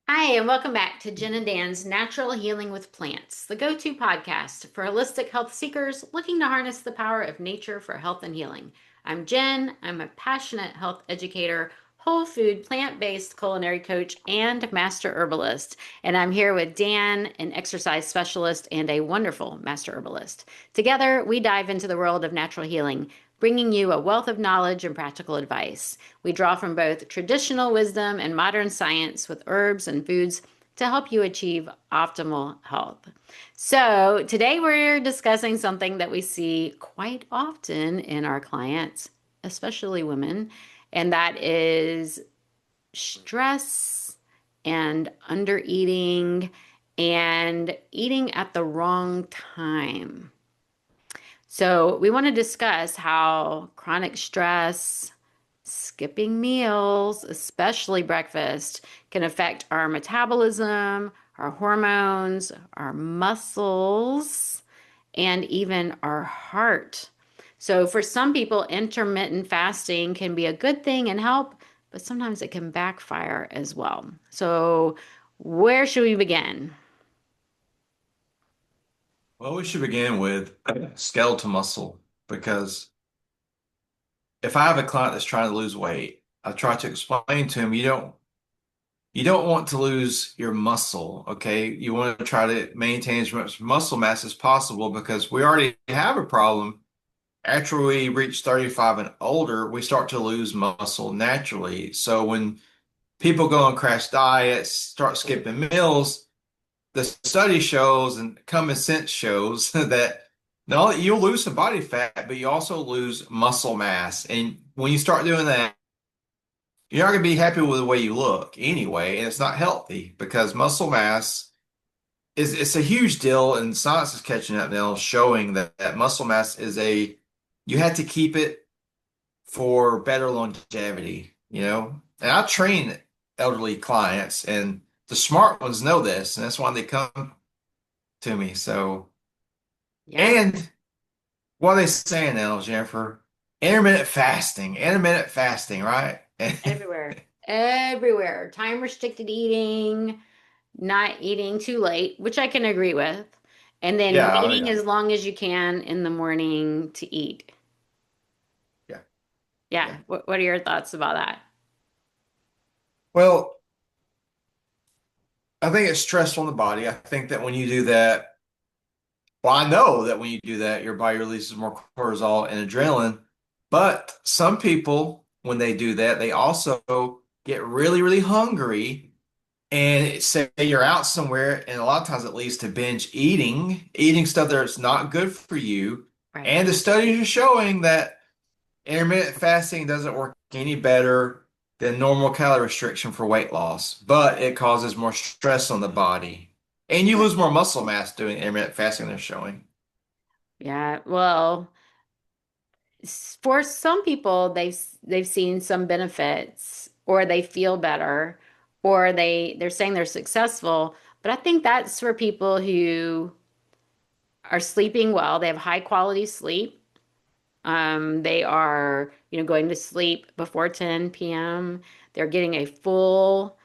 Hi, and welcome back to Jen and Dan's Natural Healing with Plants, the go-to podcast for holistic health seekers looking to harness the power of nature for health and healing. I'm Jen. I'm a passionate health educator, whole food, plant-based culinary coach, and master herbalist. And I'm here with Dan, an exercise specialist and a wonderful master herbalist. Together, we dive into the world of natural healing, bringing you a wealth of knowledge and practical advice. We draw from both traditional wisdom and modern science with herbs and foods to help you achieve optimal health. So, today we're discussing something that we see quite often in our clients, especially women, and that is stress and undereating and eating at the wrong time. So, we want to discuss how chronic stress, skipping meals, especially breakfast, can affect our metabolism, our hormones, our muscles, and even our heart. So, for some people, intermittent fasting can be a good thing and help, but sometimes it can backfire as well. So, where should we begin? Well, we should begin with skeletal muscle because if I have a client that's trying to lose weight, I try to explain to him you don't want to lose your muscle, okay? You want to try to maintain as much muscle mass as possible because we already have a problem. After we reach 35 and older, we start to lose muscle naturally. So when people go on crash diets, start skipping meals, the study shows and common sense shows that not only you'll lose some body fat, but you also lose muscle mass. And when you start doing that, you're not going to be happy with the way you look anyway, and it's not healthy because muscle mass is it's a huge deal, and science is catching up now, showing that muscle mass is you have to keep it for better longevity, you know? And I train elderly clients, and the smart ones know this, and that's why they come to me. So, Yeah, and what are they saying now, Jennifer? Intermittent fasting, right? everywhere. Everywhere. Time restricted eating, not eating too late, which I can agree with, and then Yeah, oh waiting yeah, as long as you can in the morning to eat. yeah, Yeah, yeah. what are your thoughts about that? Well, I think it's stressful on the body. I think that when you do that, well, I know that when you do that, your body releases more cortisol and adrenaline. But some people, when they do that, they also get really, really hungry. And say you're out somewhere, and a lot of times it leads to binge eating stuff that's not good for you. Right. And the studies are showing that intermittent fasting doesn't work any better than normal calorie restriction for weight loss, but it causes more stress on the body. And you Yeah. lose more muscle mass doing intermittent fasting, they're showing. Yeah, well, for some people, they've seen some benefits, or they feel better, or they're saying they're successful. But I think that's for people who are sleeping well. They have high quality sleep. They are, going to sleep before 10 p.m. They're getting a full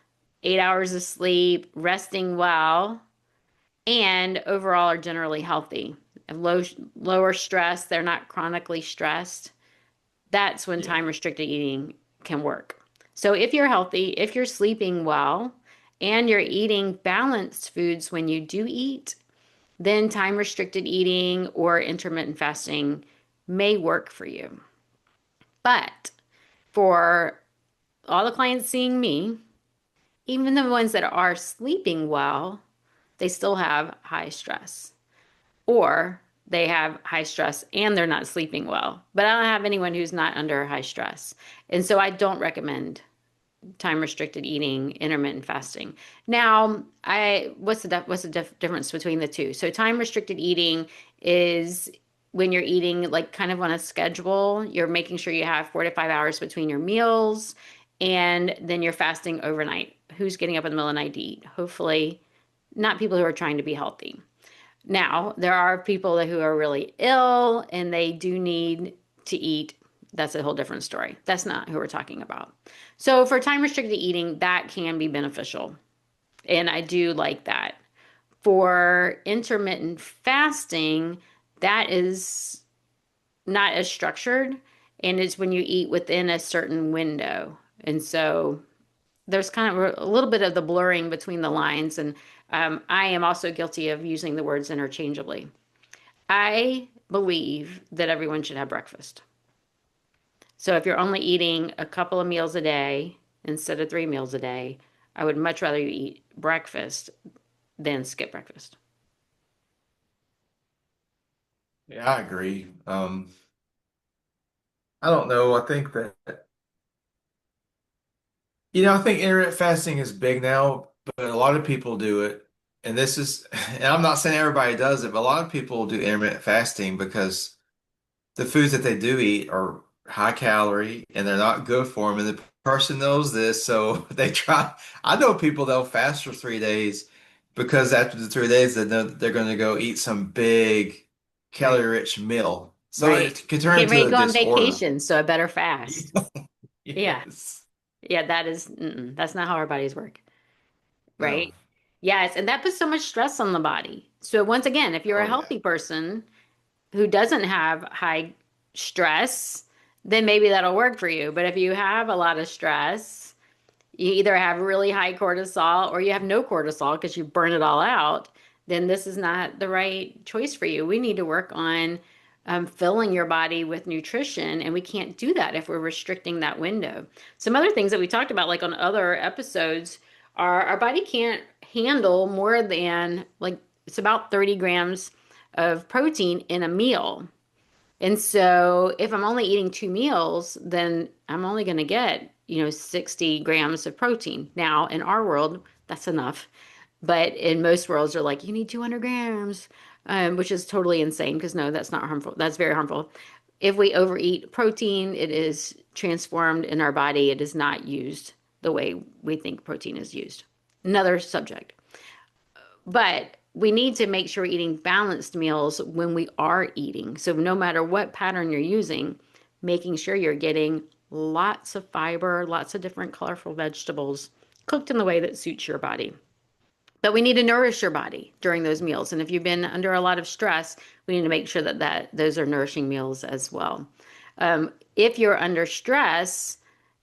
8 hours of sleep, resting well, and overall are generally healthy. Have lower stress. They're not chronically stressed. That's when Yeah. time restricted eating can work. So if you're healthy, if you're sleeping well, and you're eating balanced foods when you do eat, then time restricted eating or intermittent fasting may work for you. But for all the clients seeing me, even the ones that are sleeping well, they still have high stress, or they have high stress and they're not sleeping well. But I don't have anyone who's not under high stress. And so I don't recommend time restricted eating, intermittent fasting. Now, I what's the difference between the two? So time restricted eating is when you're eating like kind of on a schedule. You're making sure you have 4 to 5 hours between your meals, and then you're fasting overnight. Who's getting up in the middle of the night to eat? Hopefully, not people who are trying to be healthy. Now, there are people who are really ill and they do need to eat. That's a whole different story. That's not who we're talking about. So, for time restricted eating, that can be beneficial. And I do like that. For intermittent fasting, that is not as structured, and it's when you eat within a certain window. And so there's kind of a little bit of the blurring between the lines. And I am also guilty of using the words interchangeably. I believe that everyone should have breakfast. So if you're only eating a couple of meals a day instead of 3 meals a day, I would much rather you eat breakfast than skip breakfast. Yeah, I agree. I don't know. I think that, I think intermittent fasting is big now, but a lot of people do it. And this is, and I'm not saying everybody does it, but a lot of people do intermittent fasting because the foods that they do eat are high calorie and they're not good for them. And the person knows this, so they try. I know people that'll fast for 3 days because after the 3 days, they know that they're going to go eat some big Right. calorie-rich meal. So Right. it can I'm turn getting ready into to a go on disorder. vacation, so I better fast. Yeah. Yes. Yeah, that is, that's not how our bodies work. No. Right? Yes. And that puts so much stress on the body. So, once again, if you're a Oh yeah. healthy person who doesn't have high stress, then maybe that'll work for you. But if you have a lot of stress, you either have really high cortisol or you have no cortisol because you burn it all out, then this is not the right choice for you. We need to work on filling your body with nutrition, and we can't do that if we're restricting that window. Some other things that we talked about, like on other episodes, are our body can't handle more than like it's about 30 grams of protein in a meal. And so if I'm only eating 2 meals, then I'm only going to get, 60 grams of protein. Now, in our world, that's enough. But in most worlds, they're like, you need 200 grams, which is totally insane because no, that's not harmful. That's very harmful. If we overeat protein, it is transformed in our body. It is not used the way we think protein is used. Another subject. But we need to make sure we're eating balanced meals when we are eating. So no matter what pattern you're using, making sure you're getting lots of fiber, lots of different colorful vegetables cooked in the way that suits your body. But we need to nourish your body during those meals. And if you've been under a lot of stress, we need to make sure that those are nourishing meals as well. If you're under stress,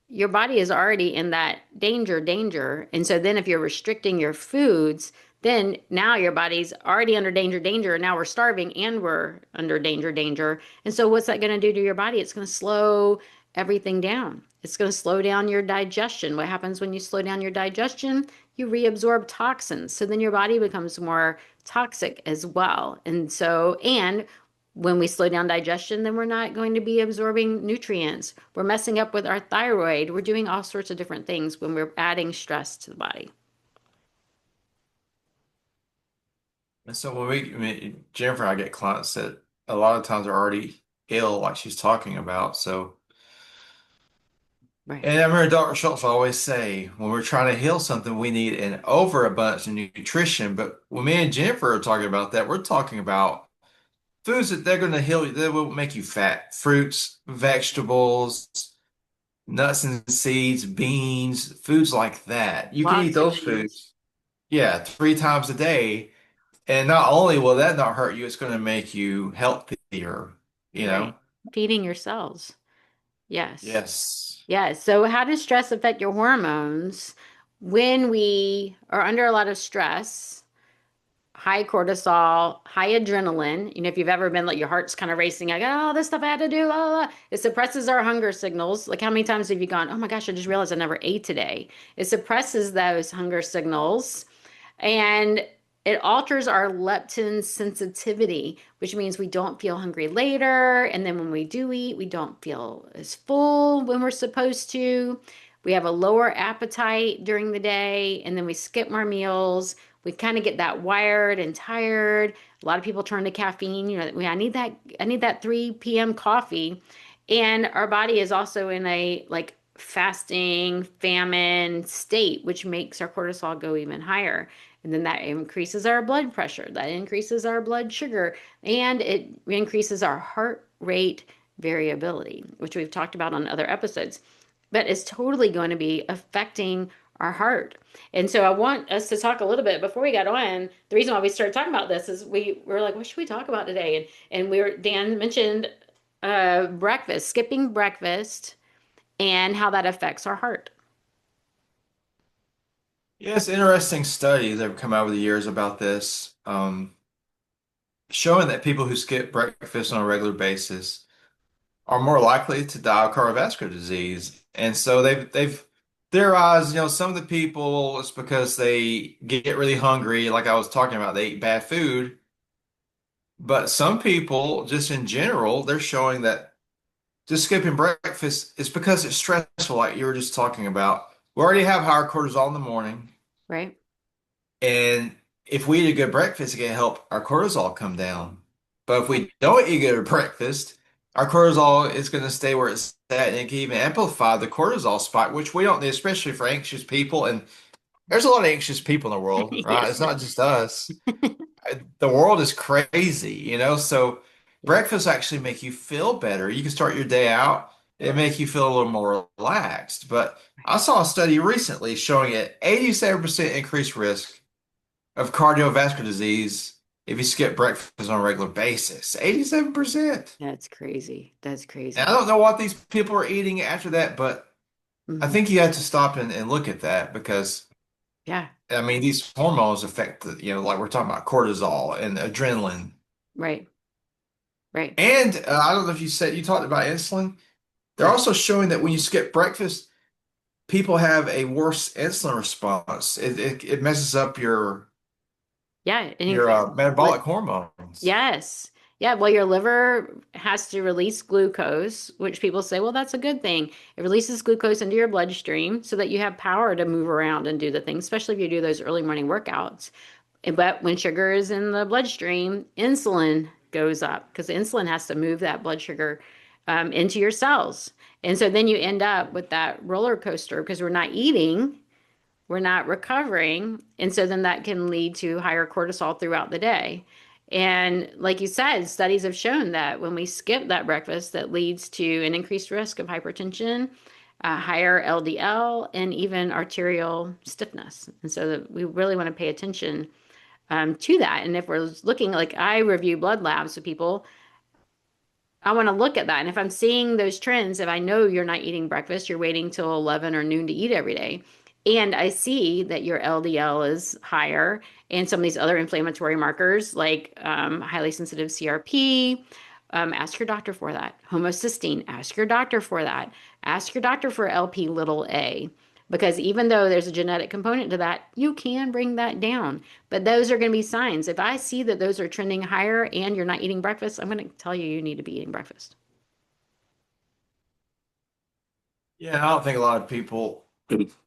your body is already in that danger. And so then if you're restricting your foods, then now your body's already under danger, and now we're starving and we're under danger. And so what's that going to do to your body? It's going to slow everything down. It's going to slow down your digestion. What happens when you slow down your digestion? You reabsorb toxins. So then your body becomes more toxic as well. And when we slow down digestion, then we're not going to be absorbing nutrients. We're messing up with our thyroid. We're doing all sorts of different things when we're adding stress to the body. And so Jennifer and I get clients that a lot of times are already ill, like she's talking about. So, Right. and I remember Dr. Schultz always say, when we're trying to heal something, we need an overabundance of nutrition. But when me and Jennifer are talking about that, we're talking about foods that they're going to heal you, that will make you fat. Fruits, vegetables, nuts and seeds, beans, foods like that. You can eat Lots of those greens. foods, yeah, 3 times a day. And not only will that not hurt you, it's going to make you healthier, you know? Right. Feeding your cells. Yes. Yes. Yeah. So, how does stress affect your hormones? When we are under a lot of stress, high cortisol, high adrenaline. If you've ever been like your heart's kind of racing, like, oh, this stuff I had to do, blah, blah, blah. It suppresses our hunger signals. Like, how many times have you gone, oh my gosh, I just realized I never ate today? It suppresses those hunger signals and it alters our leptin sensitivity, which means we don't feel hungry later. And then when we do eat, we don't feel as full when we're supposed to. We have a lower appetite during the day, and then we skip more meals. We kind of get that wired and tired. A lot of people turn to caffeine. I need that 3 p.m. coffee. And our body is also in a like fasting, famine state, which makes our cortisol go even higher. And then that increases our blood pressure, that increases our blood sugar, and it increases our heart rate variability, which we've talked about on other episodes. But it's totally going to be affecting our heart. And so I want us to talk a little bit before we got on. The reason why we started talking about this is we were like, what should we talk about today? And Dan mentioned breakfast, skipping breakfast, and how that affects our heart. Yes, interesting studies that have come out over the years about this, showing that people who skip breakfast on a regular basis are more likely to die of cardiovascular disease. And so they've theorized, some of the people it's because they get really hungry, like I was talking about, they eat bad food. But some people, just in general, they're showing that just skipping breakfast is because it's stressful, like you were just talking about. We already have higher cortisol in the morning. Right? And if we eat a good breakfast, it can help our cortisol come down. But if Right. we don't eat good breakfast, our cortisol is going to stay where it's at, and it can even amplify the cortisol spike, which we don't need, especially for anxious people. And there's a lot of anxious people in the world, right? Yes, It's there not just us. is. The world is crazy, So Yeah. breakfast actually make you feel better. You can start your day out, it make you feel a little more relaxed. But I saw a study recently showing an 87% increased risk of cardiovascular disease if you skip breakfast on a regular basis. 87%. That's crazy. That's And I crazy. don't know what these people are eating after that, but I Hmm. think you have to stop and look at that because, Yeah. I mean, these hormones affect, like we're talking about cortisol and adrenaline. Right. Right. And I don't know if you talked about insulin. They're Yes. also showing that when you skip breakfast, people have a worse insulin response. It messes up Yeah. It your increases metabolic blood. hormones. Yes. Yeah. Well, your liver has to release glucose, which people say, well, that's a good thing. It releases glucose into your bloodstream so that you have power to move around and do the things, especially if you do those early morning workouts. But when sugar is in the bloodstream, insulin goes up because insulin has to move that blood sugar into your cells. And so then you end up with that roller coaster because we're not eating, we're not recovering. And so then that can lead to higher cortisol throughout the day. And like you said, studies have shown that when we skip that breakfast, that leads to an increased risk of hypertension, higher LDL, and even arterial stiffness. And so that we really want to pay attention to that. And if we're looking, like I review blood labs with people, I want to look at that. And if I'm seeing those trends, if I know you're not eating breakfast, you're waiting till 11 or noon to eat every day, and I see that your LDL is higher and some of these other inflammatory markers like highly sensitive CRP, ask your doctor for that. Homocysteine, ask your doctor for that. Ask your doctor for LP little a. Because even though there's a genetic component to that, you can bring that down. But those are going to be signs. If I see that those are trending higher and you're not eating breakfast, I'm going to tell you you need to be eating breakfast. Yeah, I don't think a lot of people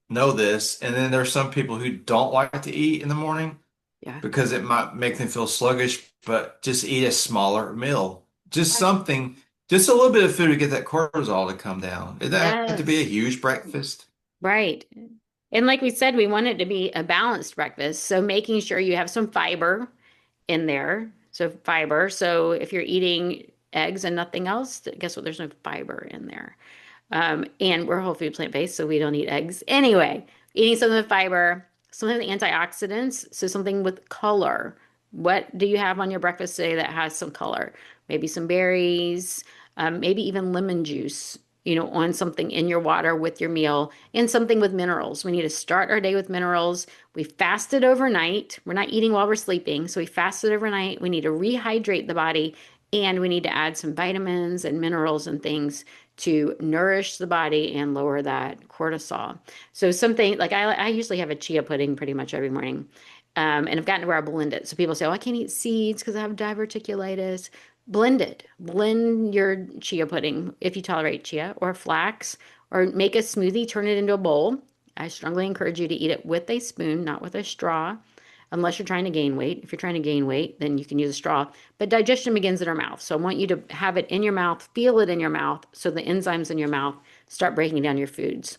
know this. And then there's some people who don't like to eat in the morning Yeah. because it might make them feel sluggish, but just eat a smaller meal. Just Right. something, just a little bit of food to get that cortisol to come down. It doesn't have to be a Yes. huge breakfast. Right. And like we said, we want it to be a balanced breakfast. So making sure you have some fiber in there. So fiber. So if you're eating eggs and nothing else, guess what? There's no fiber in there. And we're whole food plant-based, so we don't eat eggs. Anyway, eating something with fiber, something with antioxidants, so something with color. What do you have on your breakfast today that has some color? Maybe some berries, maybe even lemon juice, on something in your water with your meal, and something with minerals. We need to start our day with minerals. We fasted overnight. We're not eating while we're sleeping, so we fasted overnight. We need to rehydrate the body, and we need to add some vitamins and minerals and things to nourish the body and lower that cortisol. So something like I usually have a chia pudding pretty much every morning. And I've gotten to where I blend it. So people say, oh, I can't eat seeds because I have diverticulitis. Blend it. Blend your chia pudding if you tolerate chia or flax, or make a smoothie, turn it into a bowl. I strongly encourage you to eat it with a spoon, not with a straw, unless you're trying to gain weight. If you're trying to gain weight, then you can use a straw. But digestion begins in our mouth. So I want you to have it in your mouth, feel it in your mouth, so the enzymes in your mouth start breaking down your foods.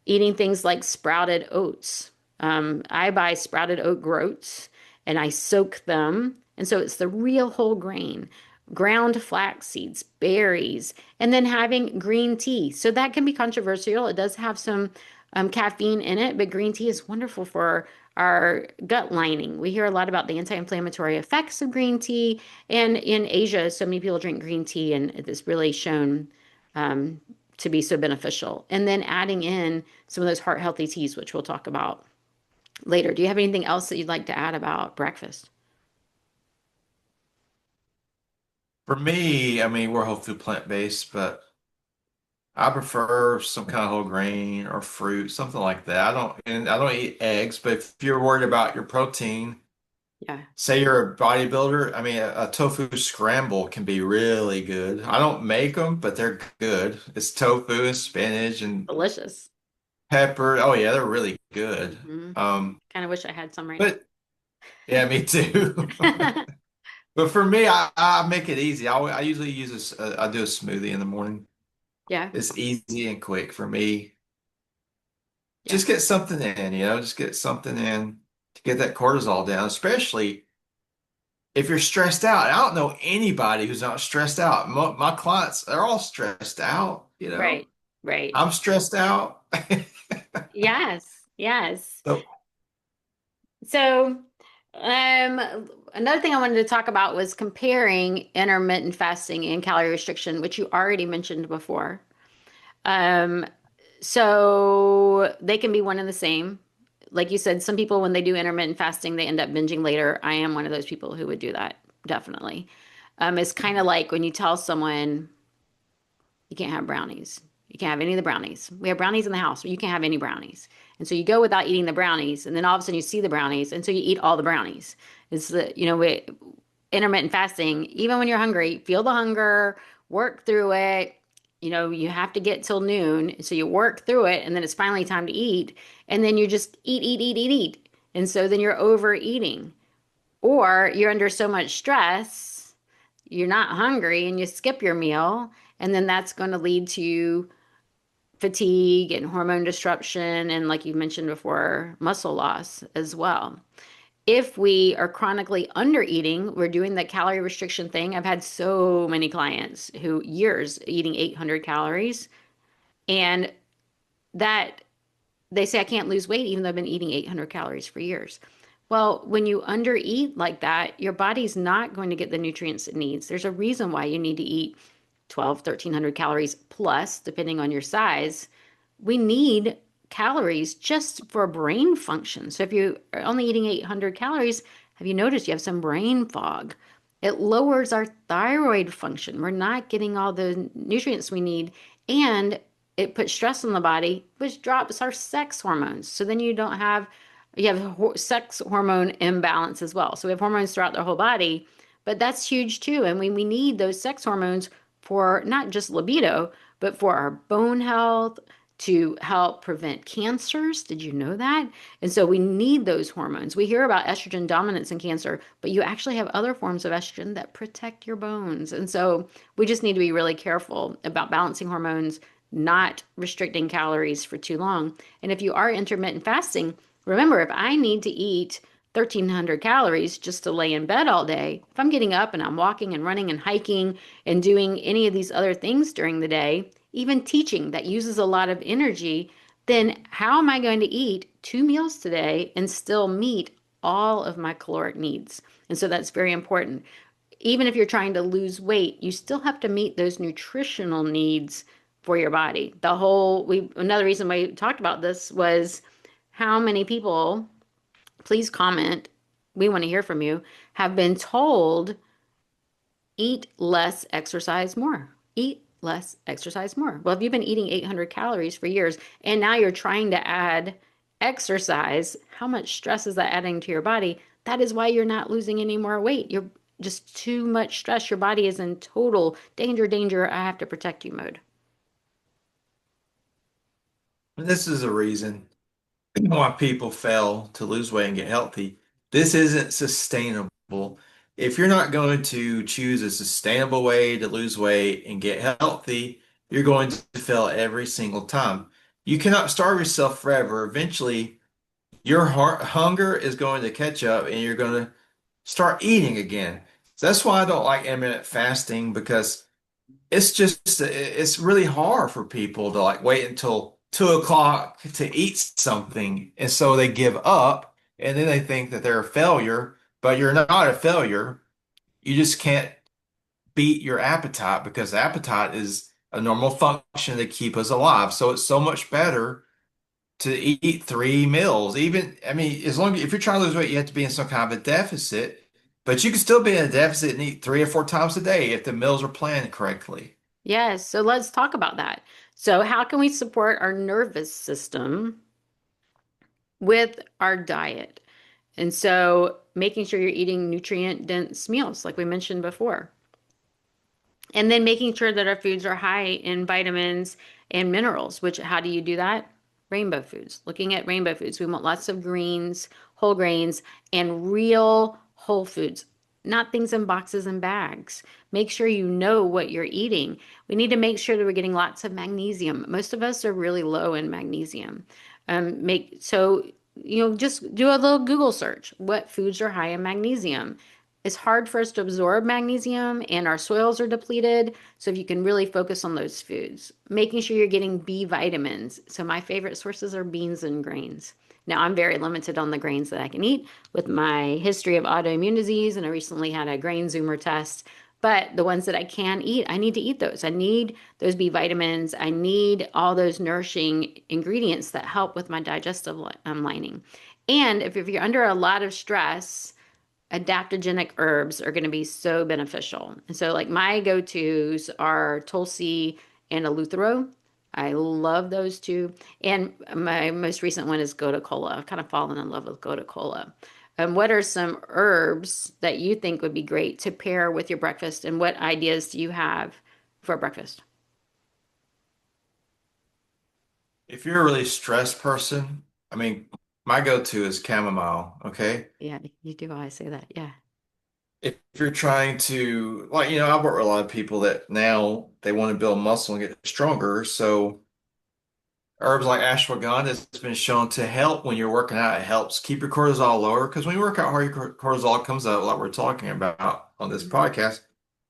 Eating things like sprouted oats. I buy sprouted oat groats and I soak them. And so it's the real whole grain, ground flax seeds, berries, and then having green tea. So that can be controversial. It does have some caffeine in it, but green tea is wonderful for our gut lining. We hear a lot about the anti-inflammatory effects of green tea, and in Asia, so many people drink green tea, and it's really shown um, to be so beneficial. And then adding in some of those heart healthy teas, which we'll talk about later. Do you have anything else that you'd like to add about breakfast? For me, I mean, we're whole food plant-based, but I prefer some kind of whole grain or fruit, something like that. I don't eat eggs, but if you're worried about your protein, Yeah, say you're a bodybuilder, I mean, a tofu scramble can be really good. I don't make them, but they're good. It's tofu and spinach and delicious. pepper. Oh yeah, they're really good. Hmm. Um, Kind of wish I had some right now. but yeah, me too. But for me, I make it easy. I usually use I do a smoothie in the morning. Yeah, It's easy and quick for me. yeah, Just get something in, just get something in to get that cortisol down, especially if you're stressed out. I don't know anybody who's not stressed out. My clients, they're all stressed out. right, right. I'm stressed out. Yes, yes. So, So, another thing I wanted to talk about was comparing intermittent fasting and calorie restriction, which you already mentioned before. Um, so they can be one and the same. Like you said, some people, when they do intermittent fasting, they end up binging later. I am one of those people who would do that, definitely. It's kind of like when you tell someone, you can't have brownies. You can't have any of the brownies. We have brownies in the house, but you can't have any brownies. And so you go without eating the brownies, and then all of a sudden you see the brownies, and so you eat all the brownies. It's intermittent fasting, even when you're hungry, feel the hunger, work through it. You have to get till noon, so you work through it, and then it's finally time to eat, and then you just eat, eat, eat, eat, eat. And so then you're overeating, or you're under so much stress, you're not hungry, and you skip your meal, and then that's going to lead to fatigue and hormone disruption, and like you mentioned before, muscle loss as well. If we are chronically under eating, we're doing the calorie restriction thing. I've had so many clients who years eating 800 calories, and that they say I can't lose weight even though I've been eating 800 calories for years. Well, when you undereat like that, your body's not going to get the nutrients it needs. There's a reason why you need to eat 12, 1300 calories plus, depending on your size. We need calories just for brain function. So if you are only eating 800 calories, have you noticed you have some brain fog? It lowers our thyroid function. We're not getting all the nutrients we need, and it puts stress on the body, which drops our sex hormones. So then you have sex hormone imbalance as well. So we have hormones throughout the whole body, but that's huge too. And we need those sex hormones for not just libido, but for our bone health, to help prevent cancers. Did you know that? And so we need those hormones. We hear about estrogen dominance in cancer, but you actually have other forms of estrogen that protect your bones. And so we just need to be really careful about balancing hormones, not restricting calories for too long. And if you are intermittent fasting, remember, if I need to eat 1300 calories just to lay in bed all day, if I'm getting up and I'm walking and running and hiking and doing any of these other things during the day, even teaching that uses a lot of energy, then how am I going to eat 2 meals today and still meet all of my caloric needs? And so that's very important. Even if you're trying to lose weight, you still have to meet those nutritional needs for your body. Another reason we talked about this was how many people, please comment, we want to hear from you, have been told eat less, exercise more. Eat less, exercise more. Well, if you've been eating 800 calories for years and now you're trying to add exercise, how much stress is that adding to your body? That is why you're not losing any more weight. You're just too much stress. Your body is in total danger, danger, I have to protect you mode. this is a reason why people fail to lose weight and get healthy. This isn't sustainable. If you're not going to choose a sustainable way to lose weight and get healthy, you're going to fail every single time. You cannot starve yourself forever. Eventually, your hunger is going to catch up and you're going to start eating again. So that's why I don't like intermittent fasting because it's really hard for people to like wait until 2 o'clock to eat something. And so they give up and then they think that they're a failure, but you're not a failure. You just can't beat your appetite because appetite is a normal function to keep us alive. So it's so much better to eat 3 meals. Even, I mean, as long as if you're trying to lose weight, you have to be in some kind of a deficit, but you can still be in a deficit and eat 3 or 4 times a day if the meals are planned correctly. Yes, so let's talk about that. So, how can we support our nervous system with our diet? And so, making sure you're eating nutrient dense meals, like we mentioned before. And then making sure that our foods are high in vitamins and minerals, which how do you do that? Rainbow foods. Looking at rainbow foods. We want lots of greens, whole grains, and real whole foods, not things in boxes and bags. Make sure you know what you're eating. We need to make sure that we're getting lots of magnesium. Most of us are really low in magnesium. Make so just do a little Google search. What foods are high in magnesium? It's hard for us to absorb magnesium and our soils are depleted. So if you can really focus on those foods, making sure you're getting B vitamins. So my favorite sources are beans and grains. Now I'm very limited on the grains that I can eat with my history of autoimmune disease, and I recently had a grain zoomer test. But the ones that I can eat, I need to eat those. I need those B vitamins. I need all those nourishing ingredients that help with my digestive lining. And if you're under a lot of stress, adaptogenic herbs are going to be so beneficial. And so, like, my go-tos are Tulsi and Eleuthero. I love those two. And my most recent one is Gotu Kola. I've kind of fallen in love with Gotu Kola. What are some herbs that you think would be great to pair with your breakfast? And what ideas do you have for breakfast? If you're a really stressed person, I mean, my go-to is chamomile, okay? Yeah, you do always say that. Yeah. If you're trying to, like, I work with a lot of people that now they want to build muscle and get stronger. So herbs like ashwagandha has been shown to help when you're working out. It helps keep your cortisol lower because when you work out hard, your cortisol comes up, like we're talking about on this Mhm. podcast.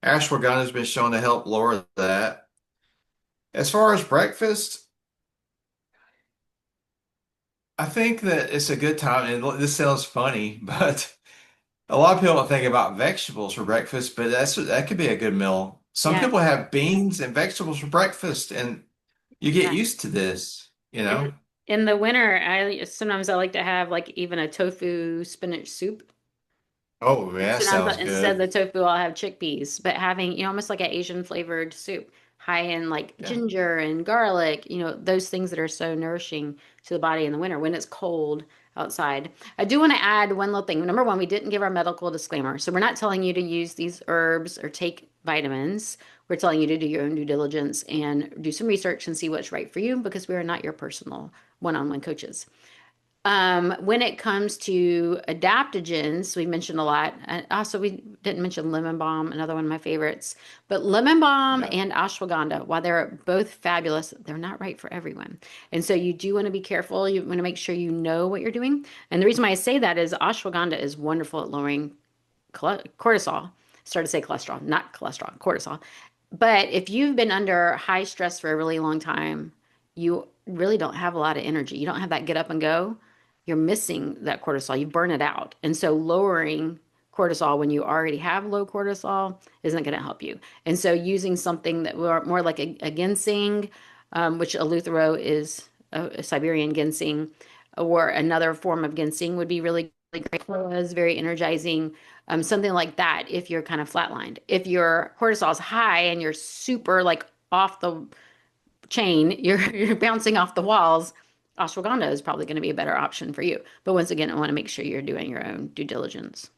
Ashwagandha has been shown to help lower that. As far as breakfast, I think that it's a good time, and this sounds funny, but a lot of people don't think about vegetables for breakfast, but that could be a good meal. Some Yeah. people have beans and vegetables for breakfast, and you get Yeah. used to this, you In know? in the winter, I like to have like even a tofu spinach soup. Oh, And yeah, sometimes sounds instead of the good. tofu, I'll have chickpeas, but having, almost like an Asian flavored soup, high in like Yeah. ginger and garlic, those things that are so nourishing to the body in the winter when it's cold outside. I do want to add one little thing. Number one, we didn't give our medical disclaimer. So we're not telling you to use these herbs or take vitamins. We're telling you to do your own due diligence and do some research and see what's right for you because we are not your personal one-on-one coaches. When it comes to adaptogens, we mentioned a lot. Also, we didn't mention lemon balm, another one of my favorites. But lemon balm Yeah. and ashwagandha, while they're both fabulous, they're not right for everyone. And so you do want to be careful. You want to make sure you know what you're doing. And the reason why I say that is ashwagandha is wonderful at lowering cortisol. Start to say cholesterol, not cholesterol, cortisol. But if you've been under high stress for a really long time, you really don't have a lot of energy. You don't have that get up and go. You're missing that cortisol. You burn it out. And so lowering cortisol when you already have low cortisol isn't going to help you. And so using something that more like a ginseng, which Eleuthero is a Siberian ginseng, or another form of ginseng would be really great. It's very energizing. Something like that if you're kind of flatlined. If your cortisol is high and you're super like off the chain, you're bouncing off the walls, ashwagandha is probably going to be a better option for you. But once again, I want to make sure you're doing your own due diligence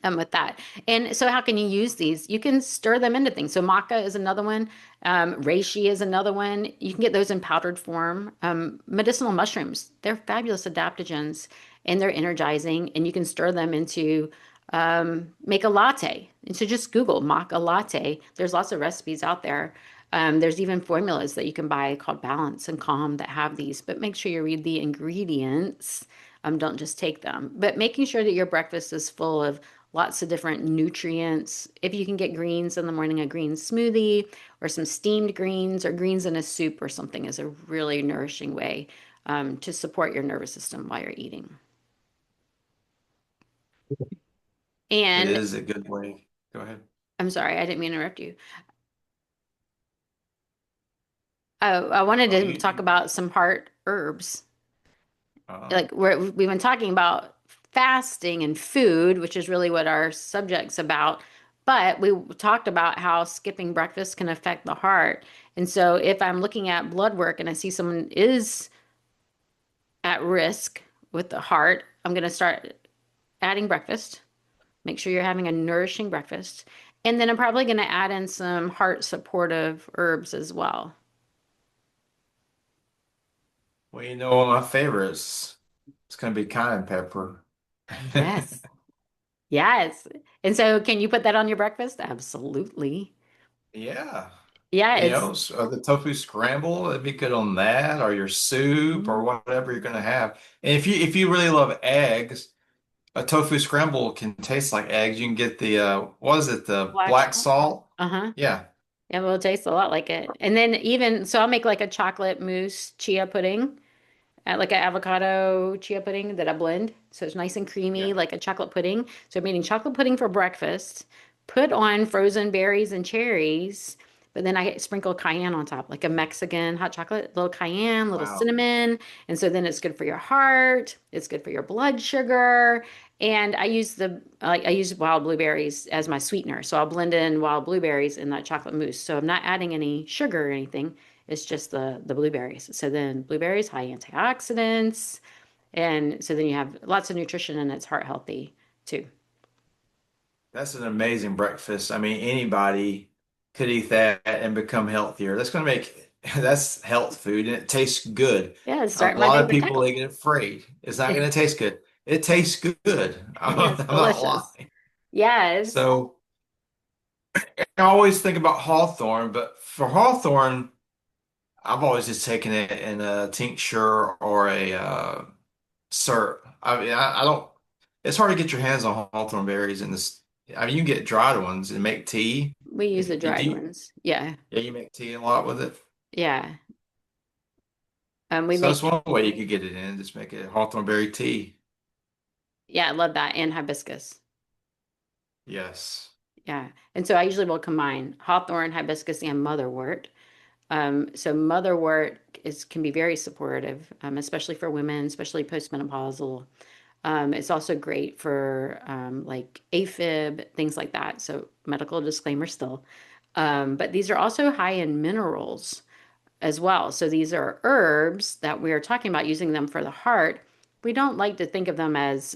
with that. And so, how can you use these? You can stir them into things. So, maca is another one. Reishi is another one. You can get those in powdered form. Medicinal mushrooms, they're fabulous adaptogens and they're energizing. And you can stir them into make a latte. And so, just Google maca latte. There's lots of recipes out there. There's even formulas that you can buy called Balance and Calm that have these, but make sure you read the ingredients. Don't just take them. But making sure that your breakfast is full of lots of different nutrients. If you can get greens in the morning, a green smoothie or some steamed greens or greens in a soup or something is a really nourishing way to support your nervous system while you're eating. It And is a good way. Go ahead. I'm sorry, I didn't mean to interrupt you. Oh, I wanted Oh, to talk about some heart herbs. uh, Like we've been talking about fasting and food, which is really what our subject's about. But we talked about how skipping breakfast can affect the heart. And so if I'm looking at blood work and I see someone is at risk with the heart, I'm going to start adding breakfast. Make sure you're having a nourishing breakfast. And then I'm probably going to add in some heart supportive herbs as well. well, one of my favorites. It's going to be cayenne pepper. Yes. Yes. And so can you put that on your breakfast? Absolutely. Yeah. Yeah, it's The tofu scramble, it'd be good on that, or your soup, or mhm, whatever you're gonna have. And if you really love eggs, a tofu scramble can taste like eggs. You can get the what is it, the black black salt. salt? Uh-huh. Yeah. Yeah, well, it tastes a lot like it. And then even so I'll make like a chocolate mousse chia pudding. Like an avocado chia pudding that I blend. So it's nice and creamy, Yeah. like a chocolate pudding. So I'm eating chocolate pudding for breakfast, put on frozen berries and cherries, but then I sprinkle cayenne on top, like a Mexican hot chocolate, little cayenne, little Wow. cinnamon. And so then it's good for your heart, it's good for your blood sugar. And I use wild blueberries as my sweetener. So I'll blend in wild blueberries in that chocolate mousse. So I'm not adding any sugar or anything. It's just the blueberries. So then blueberries, high antioxidants, and so then you have lots of nutrition and it's heart healthy too. That's an amazing breakfast. I mean, anybody could eat that and become healthier. That's gonna make that's health food and it tastes good. Yeah, A start my lot day of with people kale. they get afraid. It's not gonna taste good. It tastes good. Yeah, it's I'm not delicious. lying. Yes. So I always think about hawthorn, but for hawthorn, I've always just taken it in a tincture or a syrup. I mean, I don't. It's hard to get your hands on hawthorn berries in this. I mean, you can get dried ones and make tea. We use the You dried do, ones. Yeah. yeah, you make tea a lot with it. Yeah. We So that's make, one way you could get it in. Just make it hawthorn berry tea. yeah, I love that. And hibiscus. Yes. Yeah. And so I usually will combine hawthorn, hibiscus, and motherwort. So motherwort can be very supportive, especially for women, especially postmenopausal. It's also great for like AFib, things like that. So medical disclaimer still. But these are also high in minerals as well. So these are herbs that we are talking about using them for the heart. We don't like to think of them as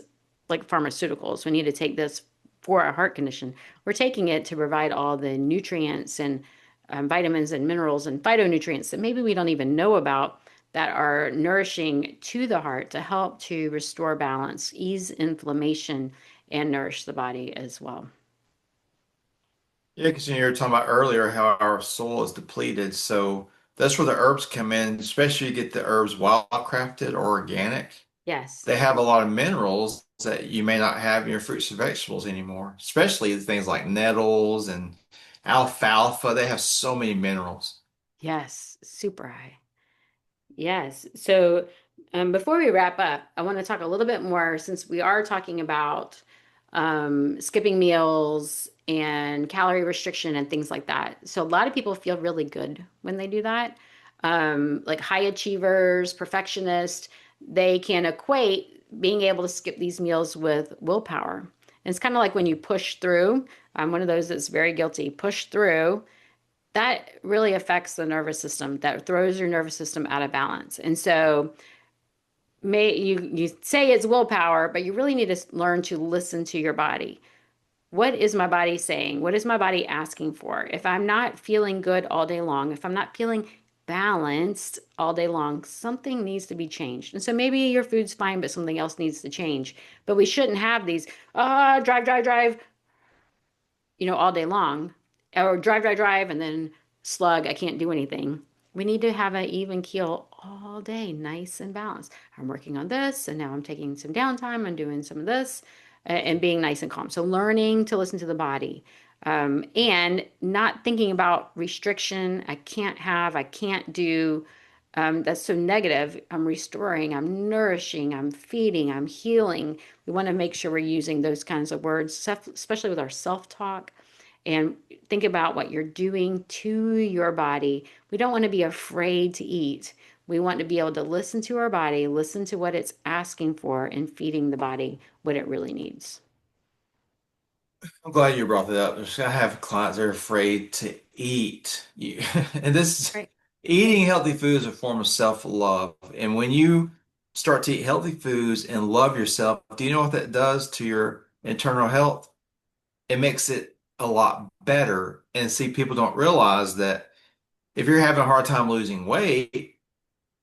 like pharmaceuticals. We need to take this for a heart condition. We're taking it to provide all the nutrients and vitamins and minerals and phytonutrients that maybe we don't even know about that are nourishing to the heart to help to restore balance, ease inflammation, and nourish the body as well. Yeah, because you were talking about earlier how our soil is depleted. So that's where the herbs come in, especially you get the herbs wild crafted or organic. Yes. They have a lot of minerals that you may not have in your fruits and vegetables anymore, especially things like nettles and alfalfa. They have so many minerals. Yes. Super high. Yes. So before we wrap up, I want to talk a little bit more since we are talking about skipping meals and calorie restriction and things like that. So a lot of people feel really good when they do that. Like high achievers, perfectionists, they can equate being able to skip these meals with willpower. And it's kind of like when you push through. I'm one of those that's very guilty. Push through that really affects the nervous system. That throws your nervous system out of balance. And so you say it's willpower, but you really need to learn to listen to your body. What is my body saying? What is my body asking for? If I'm not feeling good all day long, if I'm not feeling balanced all day long, something needs to be changed. And so maybe your food's fine, but something else needs to change. But we shouldn't have these drive, all day long, or drive, and then slug, I can't do anything. We need to have an even keel all day, nice and balanced. I'm working on this, and now I'm taking some downtime. I'm doing some of this. and being nice and calm. So learning to listen to the body, and not thinking about restriction. I can't have, I can't do. That's so negative. I'm restoring, I'm nourishing, I'm feeding, I'm healing. We want to make sure we're using those kinds of words, especially with our self-talk. And think about what you're doing to your body. We don't want to be afraid to eat. We want to be able to listen to our body, listen to what it's asking for, and feeding the body what it really needs. I'm glad you brought that up. I have clients that are afraid to eat. And Right. eating healthy food is a form of self-love. And when you start to eat healthy foods and love yourself, do you know what that does to your internal health? It makes it a lot better. And see, people don't realize that if you're having a hard time losing weight,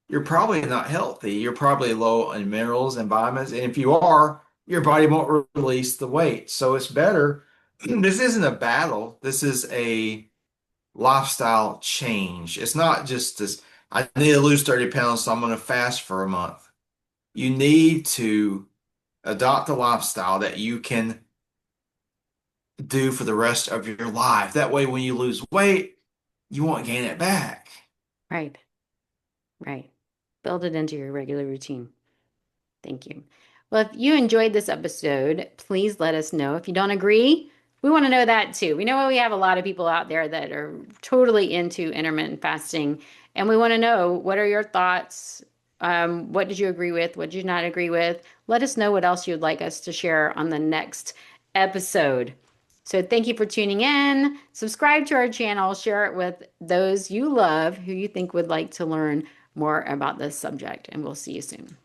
you're probably not healthy. You're probably low in minerals and vitamins. And if you are, your body won't release the weight. So it's better. This isn't a battle. This is a lifestyle change. It's not just this, I need to lose 30 pounds, so I'm going to fast for a month. You need to adopt a lifestyle that you can do for the rest of your life. That way, when you lose weight, you won't gain it back. Right. Right. Build it into your regular routine. Thank you. Well, if you enjoyed this episode, please let us know. If you don't agree, we want to know that too. We know we have a lot of people out there that are totally into intermittent fasting, and we want to know, what are your thoughts? What did you agree with? What did you not agree with? Let us know what else you'd like us to share on the next episode. So thank you for tuning in. Subscribe to our channel, share it with those you love who you think would like to learn more about this subject, and we'll see you soon.